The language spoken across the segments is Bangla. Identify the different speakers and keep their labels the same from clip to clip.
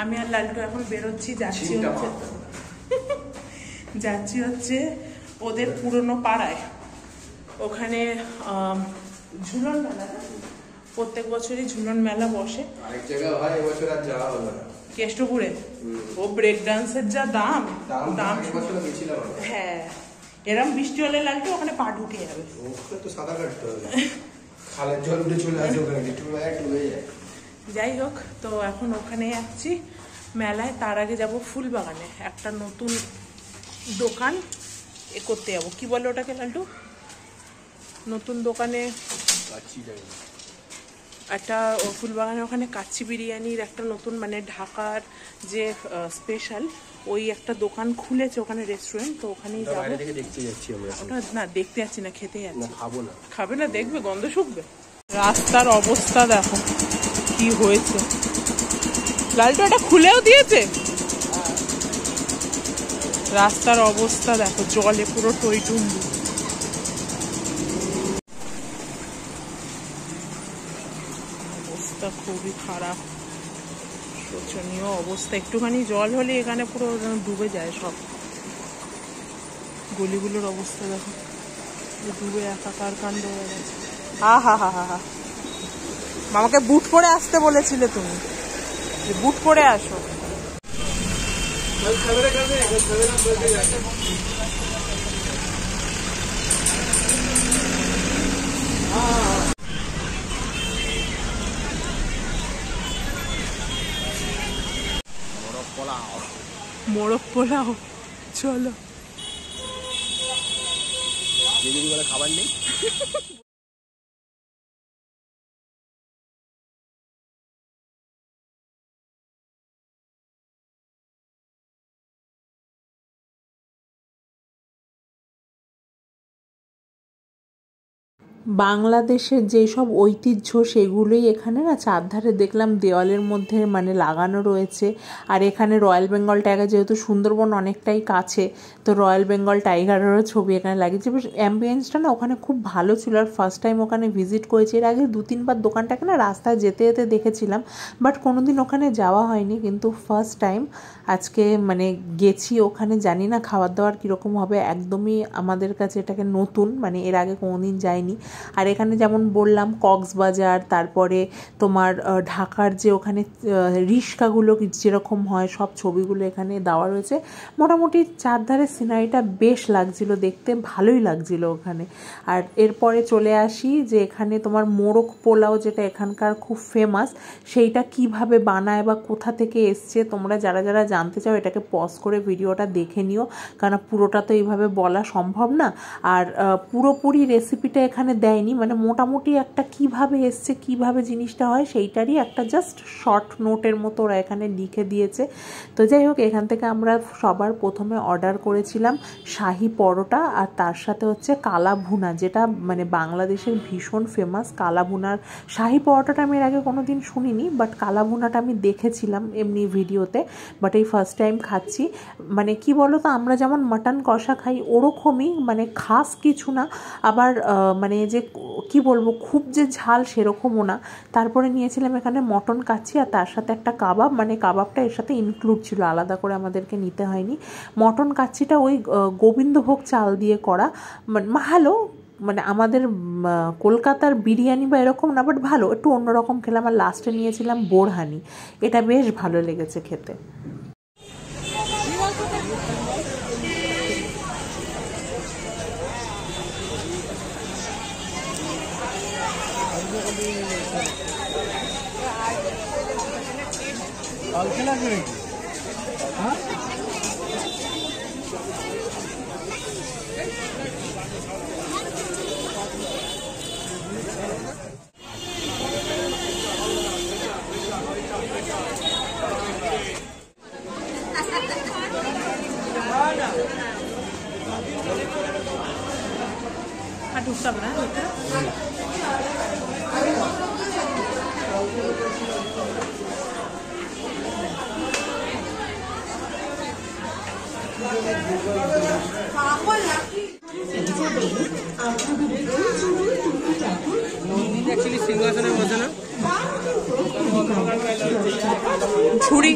Speaker 1: আমি আর লালটু এখন বেরোচ্ছি, যাচ্ছি হচ্ছে ওদের পুরনো পাড়ায়। ওখানে ঝুলন মেলা, প্রত্যেক বছরই ঝুলন মেলা বসে। কেষ্টপুরে ও ব্রেক ডান্সের যা দাম, হ্যাঁ এরম বৃষ্টি হলে লালটু ওখানে পা ঢুকে যাবে। যাই হোক, তো এখন ওখানে যাচ্ছি মেলায়। তার আগে যাব ফুলবাগানে, একটা নতুন দোকান করতে যাবো। কি বলে ওটাকে লালটু? নতুন দোকানে একটা ফুলবাগানে ওখানে কাচ্চি বিরিয়ানির একটা নতুন মানে ঢাকার যে স্পেশাল ওই একটা দোকান খুলেছে ওখানে, রেস্টুরেন্ট। তো ওখানেই যাবো। ওটা না দেখতে যাচ্ছি না, খেতে যাচ্ছি। খাবে না, দেখবে গন্ধ শুকবে। রাস্তার অবস্থা দেখো কি হয়েছে। লালটু এটা খুলেও দিয়েছে। রাস্তার অবস্থা দেখো, জলে পুরো টইটুম্বু। অবস্থা খুবই খারাপ, শোচনীয় অবস্থা। একটুখানি জল হলে এখানে পুরো ডুবে যায় সব। গলিগুলোর অবস্থা দেখো, ডুবে একাকার কাণ্ড হয়ে গেছে। হা হা হা হা হা। মামাকে বুট পরে আসতে বলেছিলে তুমি, বুট পরে আসো। মোরগ পোলাও, চলো। খাবার নেই। বাংলাদেশের যেসব ঐতিহ্য সেগুলোই এখানে না চারধারে দেখলাম দেওয়ালের মধ্যে মানে লাগানো রয়েছে। আর এখানে রয়্যাল বেঙ্গল টাইগার, যেহেতু সুন্দরবন অনেকটাই কাছে, তো রয়্যাল বেঙ্গল টাইগারেরও ছবি এখানে লাগিয়েছে। বেশ অ্যাম্বিয়েন্সটা না ওখানে খুব ভালো ছিল। আর ফার্স্ট টাইম ওখানে ভিজিট করেছি। এর আগে 2-3 বার দোকানটাকে না রাস্তায় যেতে যেতে দেখেছিলাম, বাট কোনোদিন ওখানে যাওয়া হয়নি। কিন্তু ফার্স্ট টাইম আজকে মানে গেছি ওখানে। জানি না খাবার দাবার কীরকম হবে, একদমই আমাদের কাছে এটাকে নতুন, মানে এর আগে কোনোদিন যাইনি। আর এখানে যেমন বললাম কক্সবাজার, তারপরে তোমার ঢাকার যে ওখানে রিস্কাগুলো যেরকম হয় সব ছবিগুলো এখানে দেওয়া রয়েছে। মোটামুটি চারধারে সিনারিটা বেশ লাগছিল দেখতে, ভালোই লাগছিল ওখানে। আর এরপরে চলে আসি যে এখানে তোমার মোরগ পোলাও, যেটা এখানকার খুব ফেমাস, সেইটা কিভাবে বানায় বা কোথা থেকে এসছে, তোমরা যারা যারা জানতে চাও এটাকে পজ করে ভিডিওটা দেখে নিও, কারণ পুরোটা তো এইভাবে বলা সম্ভব না। আর পুরোপুরি রেসিপিটা এখানে দেয়নি, মানে মোটামুটি একটা কিভাবে এসছে, কিভাবে জিনিসটা হয় সেইটারই একটা জাস্ট শর্ট নোটের মতো ওরা এখানে লিখে দিয়েছে। তো যাই হোক, এখান থেকে আমরা সবার প্রথমে অর্ডার করেছিলাম শাহি পরোটা, আর তার সাথে হচ্ছে কালা ভুনা, যেটা মানে বাংলাদেশের ভীষণ ফেমাস। কালা ভুনার শাহি পরোটাটা আমি এর আগে কোনো দিন শুনিনি, বাট কালা ভুনাটা আমি দেখেছিলাম এমনি ভিডিওতে, বাট এই ফার্স্ট টাইম খাচ্ছি। মানে কি বলো তো, আমরা যেমন মাটন কষা খাই ওরকমই, মানে খাস কিছু না, আবার মানে যে কি বলবো খুব যে ঝাল সেরকমও না। তারপরে নিয়েছিলাম এখানে মটন কাচ্চি, আর তার সাথে একটা কাবাব, মানে কাবাবটা এর সাথে ইনক্লুড ছিল, আলাদা করে আমাদেরকে নিতে হয়নি। মটন কাচ্চিটা ওই গোবিন্দভোগ চাল দিয়ে করা, ভালো, মানে আমাদের কলকাতার বিরিয়ানি বা এরকম না, বাট ভালো, একটু অন্যরকম খেলাম। আর লাস্টে নিয়েছিলাম বোরহানি, এটা বেশ ভালো লেগেছে খেতে। ঢুকতাম না
Speaker 2: সিংহাসনে বসে না।
Speaker 1: ছুরি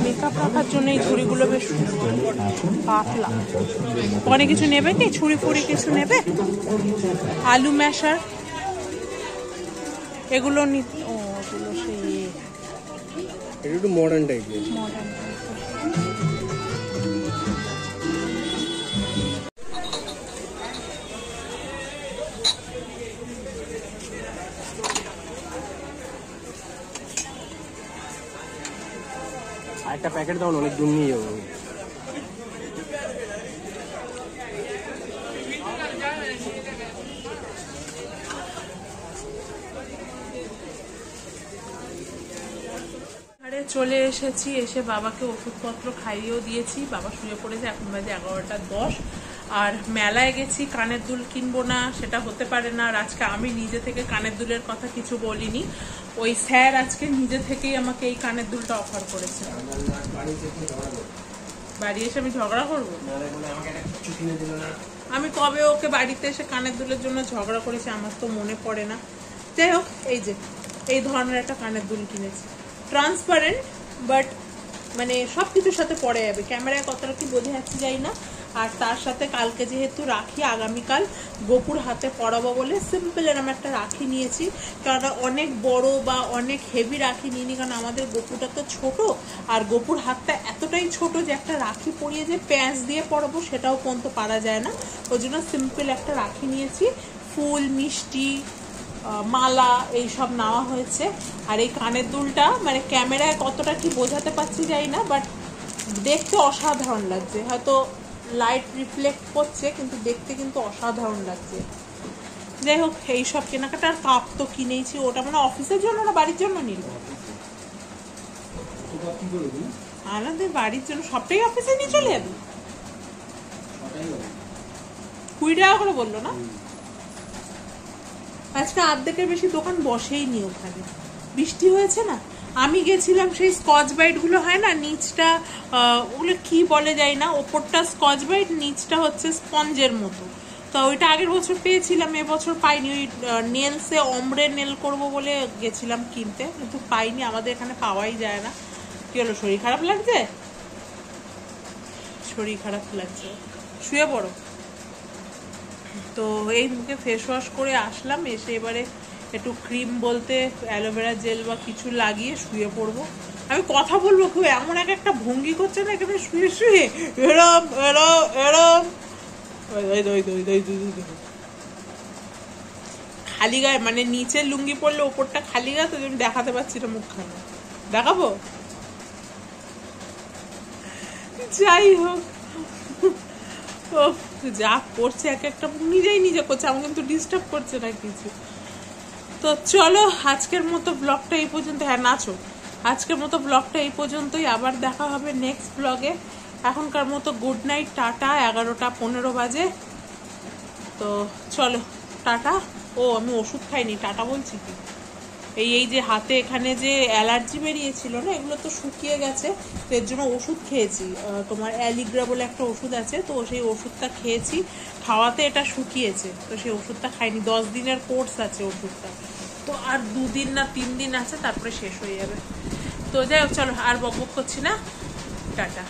Speaker 1: মেকআপ রাখার জন্য এই ছুরিগুলো বেশ পাতলা। অনেক কিছু নেবে কি? ছুরি ফুরি কিছু নেবে? আলু ম্যাশার এগুলো ওগুলো সেই
Speaker 2: একটু মডার্ন টাইপের। একটা প্যাকেট দাও না, অনেক দূর নিয়ে যাবো।
Speaker 1: চলে এসেছি, এসে বাবাকে ওষুধপত্র খাইয়েও দিয়েছি। বাবা শুয়ে পড়েছে, এখন বাজে 11:10। আর মেলায় গেছি, কানের দুল কিনবো না সেটা হতে পারে না। আর আজকে আমি নিজে থেকে কানের দুলের কথা কিছু বলিনি, ওই স্যার আজকে নিজে থেকেই আমাকে এই কানের দুলটা অফার করেছে। বাড়ি এসে আমি ঝগড়া করবো? আমি কবে ওকে বাড়িতে এসে কানের দুলের জন্য ঝগড়া করেছি আমার তো মনে পড়ে না। যাই হোক, এই যে এই ধরনের একটা কানের দুল কিনেছি, ট্রান্সপারেন্ট, বাট মানে সব কিছুর সাথে পরে যাবে। ক্যামেরায় কতটা কি বোঝা যাচ্ছে যাই না। আর তার সাথে কালকে যেহেতু রাখি, আগামীকাল গোপুর হাতে পরাবো বলে সিম্পল এরকম একটা রাখি নিয়েছি। কারণ অনেক বড় বা অনেক হেভি রাখি নিইনি, কারণ আমাদের গোপুটা তো ছোট, আর গোপুর হাতটা এতটাই ছোট যে একটা রাখি পরিয়ে যে প্যাঁচ দিয়ে পরাবো সেটাও পর্যন্ত পারা যায় না। ওই জন্য সিম্পল একটা রাখি নিয়েছি, ফুল মিষ্টি মালা এইসব নেওয়া হয়েছে। আর এই কানের দুলটা মানে ক্যামেরায় কতটা কি বোঝাতে পারছি যাই না, বাট দেখতে অসাধারণ লাগছে। হয়তো লাইট রিফ্লেক্ট করছে, কিন্তু দেখতে কিন্তু অসাধারণ লাগছে। যাই হোক, এইসব কেনাকাটার কাপ তো কিনেছি। ওটা মানে অফিসের জন্য না বাড়ির জন্য নিল? আমাদের বাড়ির জন্য সবটাই অফিসে নিয়ে চলে যাবি? 20 টাকা করে বললো না? আজকে অর্ধেকের বেশি দোকান বসেই নি ওখানে, বৃষ্টি হয়েছে না। আমি গেছিলাম সেই স্কচ বাইট গুলো হয় না, নিচটা ওগুলো কি বলে যায় না, ওপরটা স্কচ বাইট, নিচটা হচ্ছে স্পঞ্জের মতো। তো ওইটা আগের বছর পেয়েছিলাম, এবছর পাইনি। ওই নেলসে অমব্রে নেল করব বলে গেছিলাম কিনতে, কিন্তু পাইনি, আমাদের এখানে পাওয়াই যায় না। কি হলো, শরীর খারাপ লাগছে? শরীর খারাপ লাগছে, শুয়ে পড়ো। তো এই মুখে ফেস ওয়াশ করে আসলাম, এসে এবারে একটু ক্রিম বলতে অ্যালোভেরা জেল বা কিছু লাগিয়ে শুয়ে পড়বো। আমি কথা বলবো, কেউ এমন একটা ভঙ্গি করছে না এখানে শুয়ে শুয়ে, এরম এরম এরম। খালি গায়ে, মানে নিচের লুঙ্গি পরলে ওপরটা খালি গায়ে, তো আমি দেখাতে পারছি না মুখখানা, দেখাবো? যাই হোক, যা করছে এক একটা নিজেই নিজে করছে, আমাকে কিন্তু ডিস্টার্ব করছে না কিছু। তো চলো আজকের মতো ব্লগটা এই পর্যন্ত। হ্যাঁ নাচো। আজকের মতো ব্লগটা এই পর্যন্তই, আবার দেখা হবে নেক্সট ব্লগে। এখনকার মতো গুড নাইট, টাটা। 11:15 বাজে। তো চলো টাটা। ও আমি ওষুধ খাইনি, টাটা বলছি কি? এই যে হাতে এখানে যে অ্যালার্জি বেরিয়েছিল না, এগুলো তো শুকিয়ে গেছে, তো এর জন্য ওষুধ খেয়েছি। তোমার অ্যালিগ্রা বলে একটা ওষুধ আছে, তো সেই ওষুধটা খেয়েছি, খাওয়াতে এটা শুকিয়েছে, তো সেই ওষুধটা খাইনি। 10 দিনের কোর্স আছে ওষুধটা, তো আর 2 দিন না 3 দিন আছে, তারপরে শেষ হয়ে যাবে। তো যাই হোক, চলো আর বকবক করছি না, টাটা।